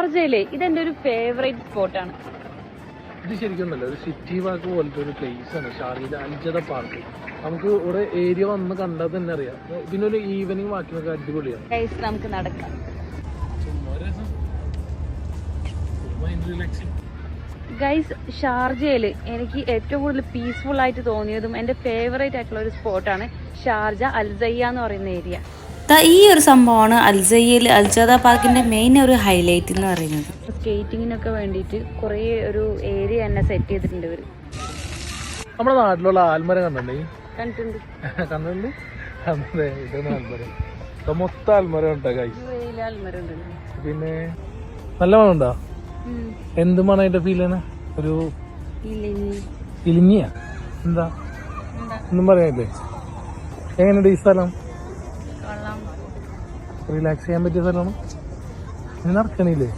ഷാർജയിലെ ഇതെന്റെ ഒരു ഫേവറേറ്റ് സ്പോട്ടാണ്. ഇത് ശരിക്കും ഒരു സിറ്റി പാർക്ക് പോലത്തെ ഒരു പ്ലേസ് ആണ് ഷാർജയിലെ അൽജദ പാർക്ക്. നമുക്ക് ഇവിടെ ഏരിയ വന്ന് കണ്ടാൽ തന്നെ അറിയാം. പിന്നെ ഒരു ഈവനിങ് വാക്കിനൊക്കെ അടിപൊളിയാണ്. നമുക്ക് നടക്കാം. ഗൈസ്, ഷാർജയില് എനിക്ക് ഏറ്റവും കൂടുതൽ പീസ്ഫുൾ ആയിട്ട് തോന്നിയതും എന്റെ ഫേവറേറ്റ് ആയിട്ടുള്ള ഒരു സ്പോട്ടാണ് ഷാർജ അൽസയ്യ എന്ന് പറയുന്ന ഏരിയ. ഈ ഒരു സംഭവമാണ് അൽസയ്യയിൽ അൽജദ പാർക്കിന്റെ മെയിൻ ഒരു ഹൈലൈറ്റ് എന്ന് പറയുന്നത്. സ്കേറ്റിങ്ങിനൊക്കെ വേണ്ടിയിട്ട് കുറേ ഒരു ഏരിയ തന്നെ സെറ്റ് ചെയ്തിട്ടുണ്ട് ഇവര്. നമ്മുടെ നാട്ടിലുള്ള ആൽമരം കണ്ടിട്ടുണ്ട്. കണ്ടിട്ടുണ്ട്. അതെ, ഇതാണ് ആൽമരം. മൊത്തം ആൽമരം ഉണ്ടോ ഗൈസ്? പിന്നെ നല്ല മണം ഉണ്ടോ? എന്ത് മണായിട്ട് ഫീൽ ചെയ്യണ? ഒരു ഇലിഞ്ഞിയ എന്താ ഒന്നും പറയാനില്ലേ? എങ്ങനെയുണ്ട് ഈ സ്ഥലം? റിലാക്സ് ചെയ്യാൻ പറ്റിയ സ്ഥലമാണ്. നടക്കണില്ലേ?